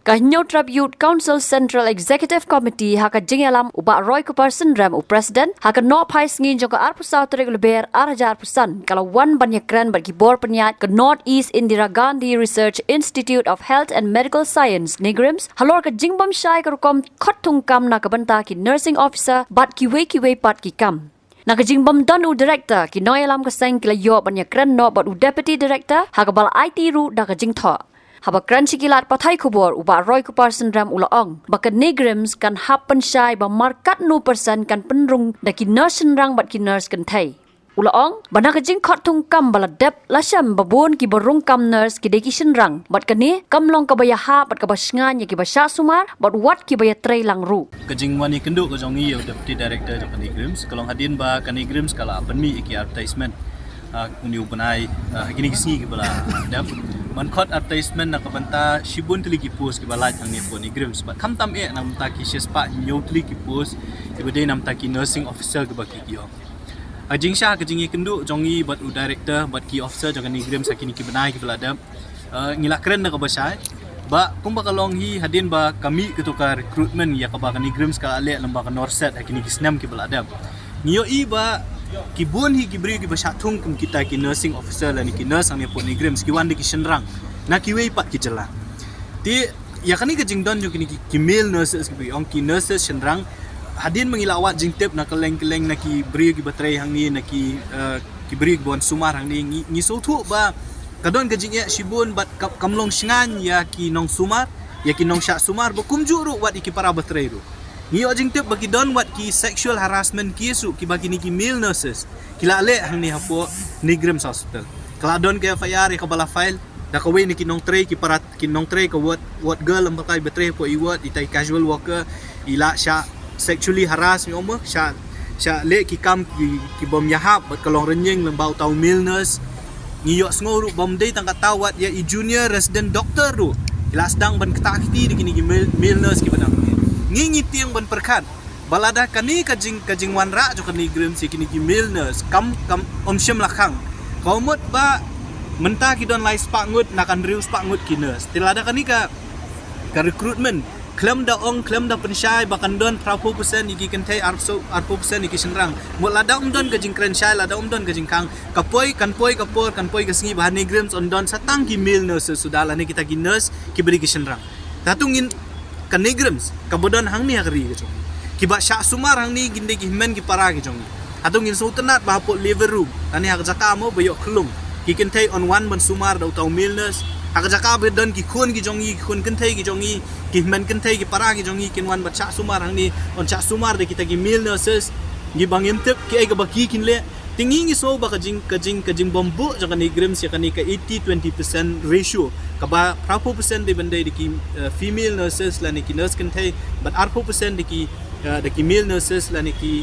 Kahnyo Tribute Council Central Executive Committee haka jingalam uba Roy Kuparson ram President haka no pais ngin jong ka arpusa turek leber arjar pusan kalau wan banyakran bagi bor penyat ke North East Indira Gandhi Research Institute of Health and Medical Science Negrims halor ka jingbam shai ka rukom khotung kam na ka banta ki nursing officer bat ki we pat ki kam Nakajingbam don u director ki noyalam ka seng kila yo banyakran no bat u deputy director haka bal IT ru da ka jingtho Haba kranchi kilat pathai kubor uba Roy Kuparson ram ulaong. Baka negrims kan happen syai ba markat no persen kan penrung daki nurse rang bat ki nurse kan thai. Ulaong bana ka jing khot thung kam bala dep lasham babon ki borung kam nurse ki deki rang bat kani kamlong ka baya ha bat ka basngan ya ki basha sumar bat wat ki baya trei lang ru. Kajing wani kenduk ka jongi ya deputy director ja negrims kalong hadin ba kan negrims kala penmi ki advertisement. Uni upanai gini kisni ki bala dap man khot advertisement na kabanta shibun tuli ki post ki balaj ang nepo ni grims but kam tam e nam ta ki sespa nyo tuli ki post ki bade nam ta ki nursing officer ki baki ki ajing sha ka jingi kendu jongi but u director but ki officer jangan ni grims sakini ki banai ki balada ngilak keren na kabasai ba kum bakalong hi hadin ba kami ketuka recruitment ya ka ba ni grims ka ale lembaga norset akini ki snam ki balada ngiyo i ba Kibun hi kibri ki bashatung kum kita ki nursing officer la ni ki nurse ang nepo ni grims ki wande ki shenrang na ki wei pat ki jela ti ya kani ke jingdon jo kini ki male nurses ki ong ki nurses shenrang hadin mengilawat jingtep na keleng na ki bri ki batrai hang ni na ki bri bon sumar hang ni ngi so thu ba kadon ke jingya shibun bat kamlong shingan ya ki nong sumar ya ki nong sha sumar ba kumju ru wat ki para batrai ru Ni ojing tip bagi don wat ki sexual harassment kisu ki bagi ni ki male nurses kila le hang ni hapo negrims hospital kala don ke FIR ka bala file da ka we ni ki nong tray ki parat ki nong tray ka what girl am pakai betray po i what itai casual worker ila sha sexually harass ni omo sha le ki kam ki bom yahap bat kalong renyeng lembau tau male nurse ni yo sngoru bom dei tang ka tawat ya i junior resident doctor ru ila sedang ban ketakti di kini ki male nurse ki benang ngingi tiang ban perkan balada kani kajing wanra jo kani grims kini ki milners kam omshem lakhang komot ba menta ki don lai spangut nakan riu spangut kiners tilada kani ka recruitment klem da pensyai bakan don prapo persen iki kentai arpo persen iki senrang mulada don kajing krensyai lada don kajing kang kapoi kesingi bahan grims on don satang ki milners sudala ni kita ki nurse ki beri ki senrang tatungin kan negrims kabodon hang ni hakri ke jong kiba sha sumar hang ni ginde ki men ki para ke jong atong in sultanat ba po liver room tani hak jaka mo bayo khlum ki kentai on one ban sumar do taw milners hak jaka be don ki khun ki jongi khun kentai ki jongi ki men kentai ki para ki jongi kin wan ba sha sumar hang ni on sha sumar de kita ki milners gi bangim tep ki ai ga ba ki kin le tingi ngi so ba kajing bombu jangan negrims ya kani ka 80-20% ratio kaba prapo persen de bende di female nurses la ni ki nurse kentai but arpo persen di ki male nurses la ni ki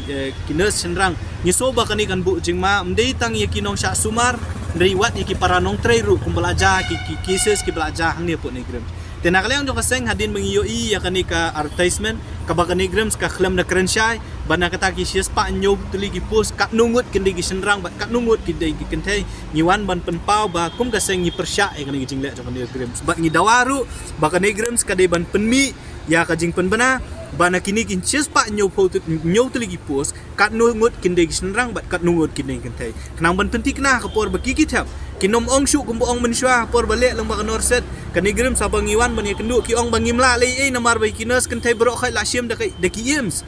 nurse senrang ni so ba kani kan bu jingma mdei tang ya ki nong sha sumar dari wat ya ki para nong trai ru kum belajar ki cases ki belajar hang ni po negrims tena kalian jo kaseng hadin mengiyo i ya kani ka advertisement kaba kani grims ka khlam na krensyai bana kata ki spa nyob tuli ki post kat nungut kende ki senrang bat kat nungut ki dei ki kentai nyiwan ban penpau ba kum kaseng ni persya e kani jingle jo kani grims bat ngi dawaru ba kani grims ka dei ban penmi ya ka jing penbana bana kini kin spa nyob tuli ki post kat nungut kende ki senrang bat kat nungut ki dei kentai kenang ban penti kena ka por ba ki thap kinom ong syu kumbo ong menswa por balik leng ba norset kani grims sabang ngiwan ban kendu ki ong bangimla le ei namar ba kinas kentai bro khai la syem da ki ims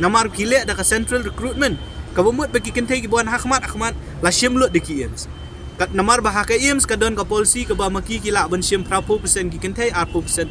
namar kile da ka central recruitment kabumut bagi kentai ki buan Ahmad la syem lut de ki ims kat namar bah ka ims ka don ka polisi ka ba maki ki la ban syem prapo persen ki kentai arpo persen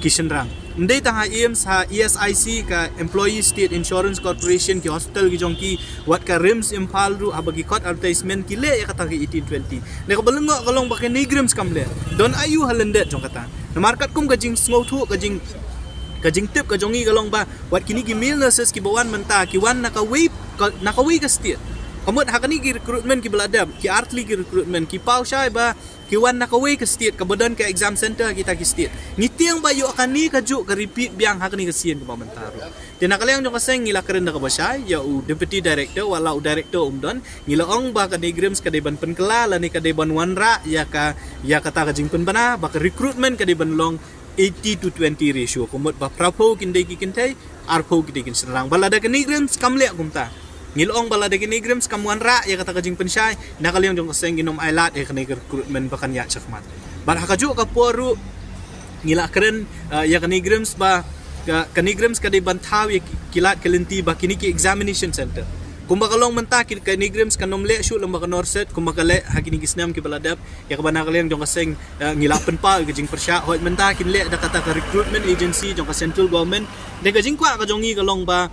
ki senrang ndai ta ha ims ha ESIC ka employee state insurance corporation ki hospital ki jongki wat ka rims impal ru abagi kot advertisement ki le ya kata ki 1820 ne ka balungo kalong ba ka negrims kamle don ayu halendet jong kata namar kat kum kajing smau thu kajing tip ka jongi kalong ba wat kini ki male nurses ki bawan menta ki wan nakaway ka state kamot hakani ki recruitment ki beladam ki artli ki recruitment ki pau syai ba ki wan nakaway ka state kabodan ka exam center kita ki state ngitiang ba yo akani ka ju ka repeat biang hakani ka sien ka mentaro tena kalayang jo kaseng ngila keren ka ba syai ya u deputy director wala u director umdon ngila ong ba ka negrims ka deban penkela la ni ka deban wanra ya kata ka jingpen bana ba ka recruitment ka deban long 80-20 ratio kumut ba prapo kinde ki kintai arpo kide kin serang balada kenigrams kamle kumta ngilong balada kenigrams kamuan ra ya kata kajing pensyai nakaliang jong kaseng ginom ailat ya kene recruitment bakan ya chakmat bar hakaju ka poru ngila keren ya kenigrams ba kenigrams kade bantaw ya kilat kelenti ba kini ki examination center kumba kalong mentak ki kenigrams kanom le shu lamba kanorset kumba kale hakini gisnam ki baladap ya kabana kaliang jong kaseng ngila penpa kajing persya hot mentak kin le da kata ka recruitment agency jong ka central government de kajing kwa ka jongi kalong ba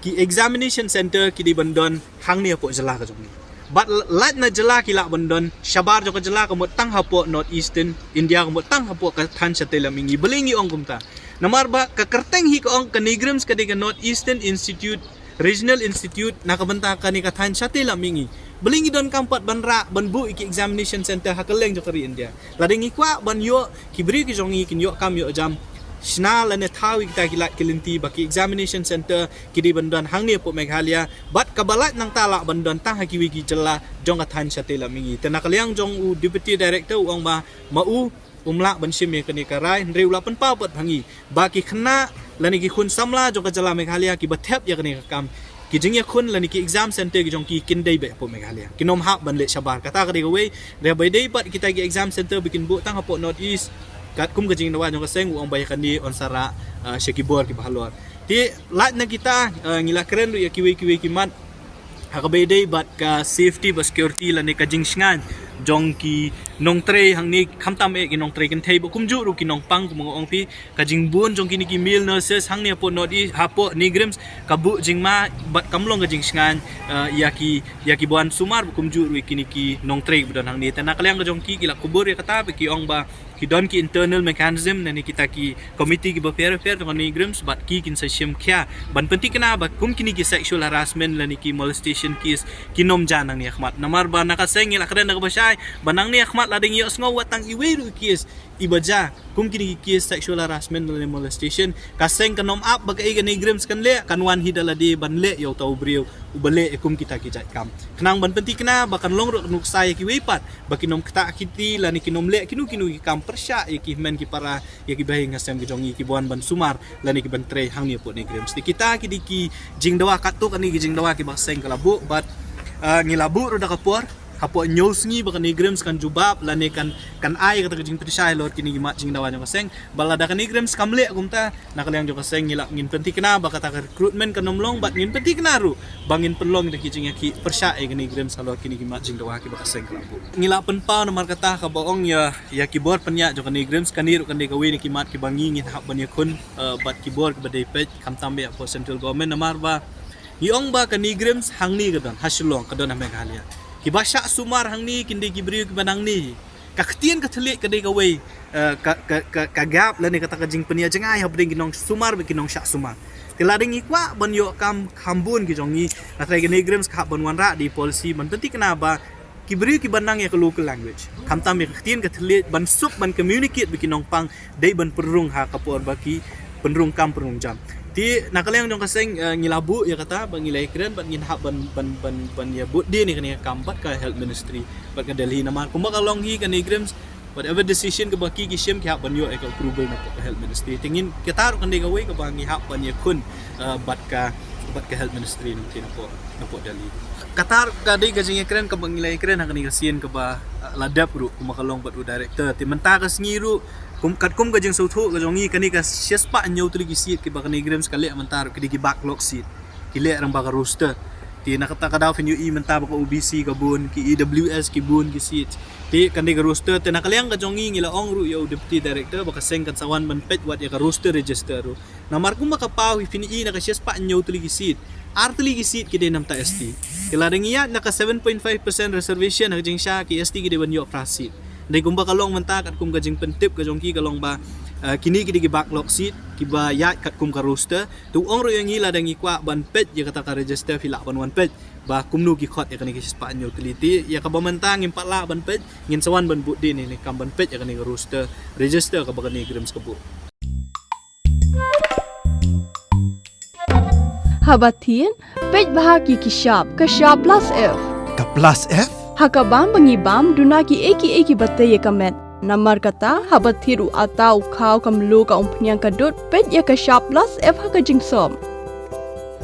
ki examination center ki di bandon hang ni apo jela ka jongi but lat na jela ki la bandon shabar jong ka jela ka mo tang hapo north eastern india ka mo tang hapo ka than sa telamingi belingi ong kumta namar ba ka kerteng hi ka ong kenigrams ka di ka north eastern institute regional institute nakabanta ka ni ka than sa telamingi belingi don kampat banra banbu iki examination center hakaleng jong kari india lading ikwa ban yo kibri ki jongi kin yo kam yo jam Sna lane tawi kita kilat kelinti baki examination center kidi bandan hangni po Meghalaya bat kabalat nang talak bandan tang hakiwi ki jela jong kathan satela mingi tenakaliang jong u deputy director uang ba mau umlak bansim me kani karai ndre ulapan pa pat bhangi baki khna lani ki khun samla jong ka jela Meghalaya ki bathep ya kani kam ki jingya khun lani ki exam center ki jong ki kindai be po Meghalaya kinom hak ban le shabar kata ka de we re bai dei pat kita ki exam center bikin bu tang hapo north east kat kum kajing nawa jong kaseng uang bayakan di onsara syakibor ki bahalor ti lat na kita ngila keren du ya kiwi kimat hakabede bat ka safety ba security la ne kajing sngan jong ki nong tre hang ni khamtam e ki nong tre kin thei bo kumju ru ki nong pang kum ong pi kajing bun jong ki ni ki mil nurses hang ni po nodi hapo nigrams kabu jingma bat kamlong kajing sngan ya ki buan sumar kumju ru ki ni ki nong tre budan hang ni tana kalyang jong ki la kubur ya kata ki ong ba ki don ki internal mechanism nani kita ki committee ki fair dengan nigrams bat ki kin sa shim kya ban penting kena ba kum kini ki sexual harassment lani ki molestation case kinom janang ni akhmat namar ba nakaseng la kren na basay banang ni akhmat lading yo sngo watang iweru case ibaja kum kini ki case sexual harassment lani molestation kaseng kanom up bagai ga nigrams kan le kanwan hidala di ban le yo tau brio ubale kum kita ki jat kam kenang ban penting kena bakan long ro nuk saya ki wepat bakinom kta kiti lani kinom le kinu ki kam persya ya ki men ki para ya ki bahi ngasem ki jongi ki buan ban sumar lani ki ban tre hang ni po nigrams di kita ki di ki jing dawa katuk ani ki jing dawa ki baseng kalabu but ngilabu ro da kapor hapo news ngi bakan nigrams kan jubab lani kan ai kata jing persya lor kini gimat jing dawa jong kaseng balada kan nigrams kamle kumta nakaliang jong kaseng ngila ngin penting kena bakata recruitment kan nomlong bat ngin penting kena ru bangin pelong de ki jing ki persya e kan nigrams lor kini gimat jing dawa ki bakaseng kalabu ngila penpa nomor kata ka baong ya keyboard penya jong kan nigrams kaniru kan de gawe ni kimat ki bangi ngin hak ban yakun bat keyboard ba de page kam tambe po central government namar ba yong ba kan nigrams hangni gadon hasulong kadon na Meghalaya ki basya sumar hangni kindi gibriu ki banang ni kaktian ka thele ka de gawe ka gap la ni kata ka jing penia jangai habring ginong sumar be ginong syak sumar tilading ikwa ban yo kam khambun ki jongi atrai ka nigrams ka ban wan ra di policy man penting kenapa kibriu ki banang ya ka local language kamtam ya kaktian ka thele ban sup ban communicate be ginong pang dei ban perung ha kapor baki penrung kam perung jam ti nakaliang jong kaseng ngilabu ya kata bang ngilai keren bat ngin hak ban ya bud di ni kan kampat ka health ministry bat ka Delhi nama kumba kalong hi kan nigrams whatever decision ke baki ki shim ki hak ban yo ka approval na ka health ministry tingin kita ro kan de gawe ka bang hi hak ban ya kun bat ka health ministry ni na po Delhi katar ka de gajing keren ka bang ngilai keren hak ni kasien ka ba ladap ru kumba kalong bat director ti menta ka sngiru kum gajing sauthu gajongi kani ka sespa nyau tri ki sit ki bakani grams kale mentar ki di backlog sit ki le rang baka roster ti nakata ka daw finyu i mentar baka OBC ka bun ki EWS ki bun ki sit ti kani ka roster ti nakaliang gajongi ngila ong ru yo deputy director baka seng kan sawan ban pet wat ya ka roster register ru namar kum baka paw fini i na ka sespa nyau tri ki sit artli ki sit ki de nam ta ST kilading iya naka 7.5% reservation hajing sha ki ST ki de ban yo prasit dai kumba kalong mentak at kum gajing pentip ka jongki kalong ba kini ki backlog seat ki ba ya kat kum ka roster tu ong ro yang ila dang ikwa ban pet ya kata ka register fila ban one pet ba kumnu ki khot ya kani ki spanyo teliti ya ka ba mentang impat la ban pet ngin sawan ban budi ni kam ban pet ya kani ka roster register ka ba kani grams ka bu Habatin pet bahaki ki sharp ka sharp plus F Ka plus F Hakabam bangibam dunaki eki batte ye kamet Namar kata habat thiru atau kau kamlu ka umpnyang kadut pet ya ka sharp plus F ha ka jingsom.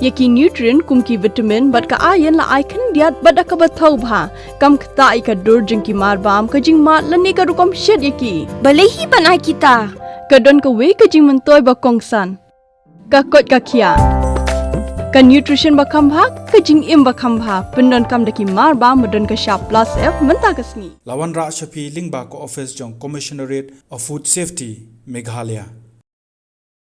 Yaki nutrient kumki vitamin bat ka iron la icon diat bada ka bathau bha kam kta I ka dur jingki mar bam ka jing mat lani ka rukom shed yaki. Balehi banai kita. Kadon ka we ka jing mentoy ba kongsan. Ka kot ka kia. Ka nutrition ba kambha ka jing im ba kambha pendon kam daki mar bam medon ka sharp plus F menta ka sngi. Lawan Ra Shafi Lingba ko office jong Commissionerate of Food Safety Meghalaya.